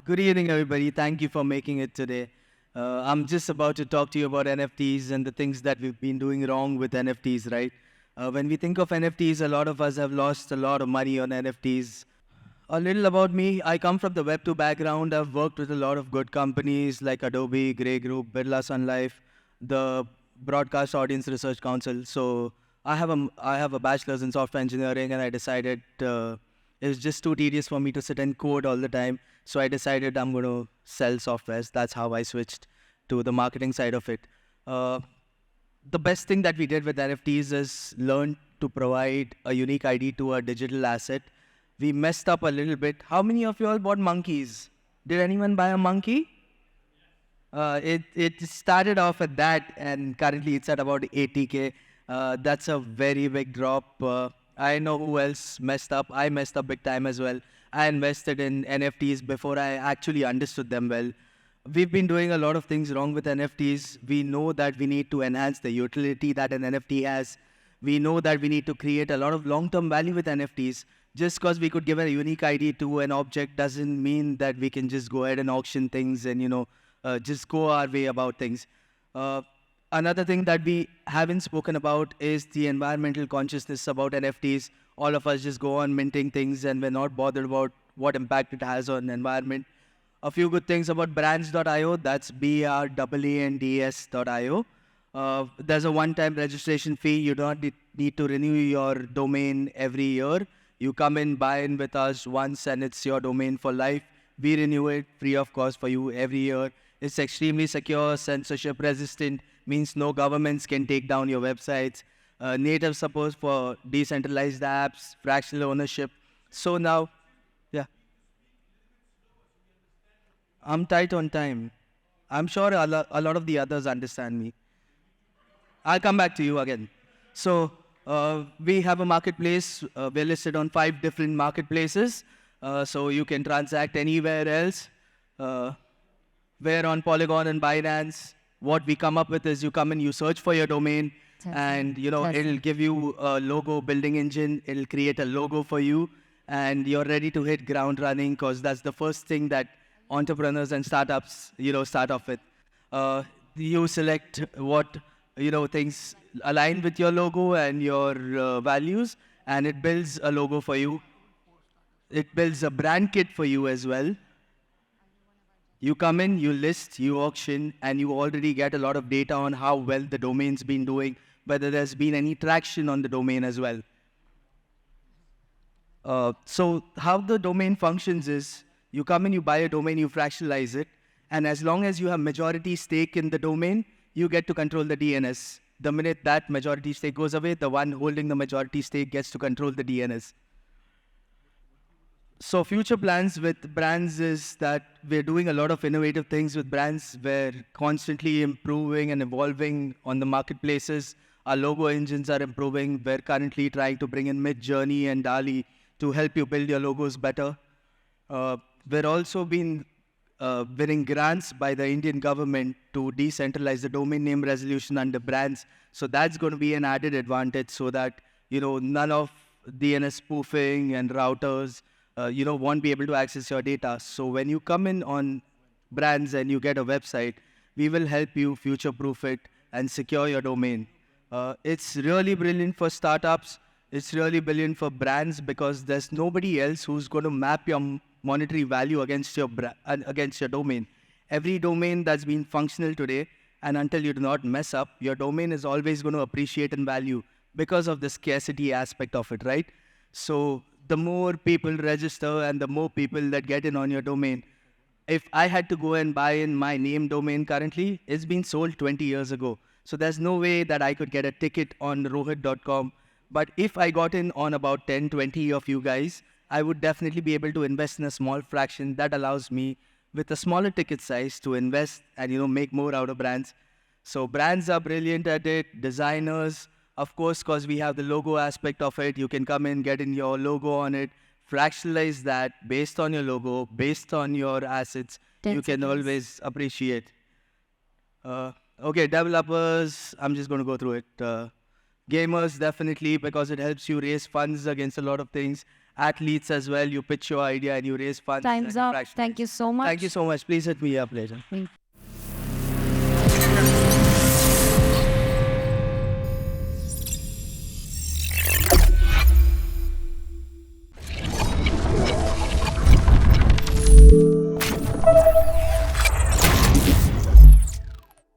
Good evening, everybody. Thank you for making it today. I'm just about to talk to you about NFTs and the things that we've been doing wrong with NFTs, right? When we think of NFTs, a lot of us have lost a lot of money on NFTs. A little about me. I come from the Web2 background. I've worked with a lot of good companies like Adobe, Grey Group, Birla Sunlife, the Broadcast Audience Research Council. So I have a bachelor's in software engineering, and I decided it was just too tedious for me to sit and code all the time. So I decided I'm going to sell softwares. That's how I switched to the marketing side of it. Uh, the best thing that we did with NFTs is learn to provide a unique ID to a digital asset. We messed up a little bit. How many of you all bought monkeys? Did anyone buy a monkey? It started off at that, and currently it's at about 80K. That's a very big drop. I know who else messed up. I messed up big time as well. I invested in NFTs before I actually understood them well. We've been doing a lot of things wrong with NFTs. We know that we need to enhance the utility that an NFT has. We know that we need to create a lot of long-term value with NFTs. Just because we could give a unique ID to an object doesn't mean that we can just go ahead and auction things and, just go our way about things. Another thing that we haven't spoken about is the environmental consciousness about NFTs. All of us just go on minting things and we're not bothered about what impact it has on the environment. A few good things about brands.io, that's brands.io. There's a one-time registration fee. You don't need to renew your domain every year. You come in, buy in with us once, and it's your domain for life. We renew it free of cost for you every year. It's extremely secure, censorship resistant, means no governments can take down your websites. Native support for decentralized apps, fractional ownership. So now, yeah. I'm tight on time. I'm sure a lot of the others understand me. I'll come back to you again. So we have a marketplace. We're listed on 5 different marketplaces. So you can transact anywhere else. We're on Polygon and Binance. What we come up with is you come in, you search for your domain, and it'll give you a logo building engine. It'll create a logo for you, and you're ready to hit ground running, because that's the first thing that entrepreneurs and startups start off with. You select what things align with your logo and your values, and it builds a logo for you. It builds a brand kit for you as well. You come in, you list, you auction, and you already get a lot of data on how well the domain's been doing, whether there's been any traction on the domain as well. So how the domain functions is, you come in, you buy a domain, you fractionalize it, and as long as you have majority stake in the domain, you get to control the DNS. The minute that majority stake goes away, the one holding the majority stake gets to control the DNS. So future plans with brands is that we're doing a lot of innovative things with brands. We're constantly improving and evolving on the marketplaces. Our logo engines are improving. We're currently trying to bring in Midjourney and DALI to help you build your logos better. We're also been winning grants by the Indian government to decentralize the domain name resolution under brands. So that's going to be an added advantage, so that none of DNS spoofing and routers won't be able to access your data. So when you come in on brands and you get a website, we will help you future-proof it and secure your domain. It's really brilliant for startups. It's really brilliant for brands, because there's nobody else who's going to map your monetary value against your domain. Every domain that's been functional today, and until you do not mess up, your domain is always going to appreciate in value because of the scarcity aspect of it, right? So the more people register and the more people that get in on your domain. If I had to go and buy in my name domain currently, it's been sold 20 years ago. So there's no way that I could get a ticket on rohit.com. But if I got in on about 10, 20 of you guys, I would definitely be able to invest in a small fraction that allows me, with a smaller ticket size, to invest and make more out of brands. So brands are brilliant at it. Designers, of course, because we have the logo aspect of it, you can come in, get in your logo on it, fractionalize that based on your logo, based on your assets. You can always appreciate. Okay, developers, I'm just going to go through it. Gamers, definitely, because it helps you raise funds against a lot of things. athletes as well. You pitch your idea and you raise funds. Time's and you up. fractionalize. Thank you so much. Thank you so much. Please hit me up later.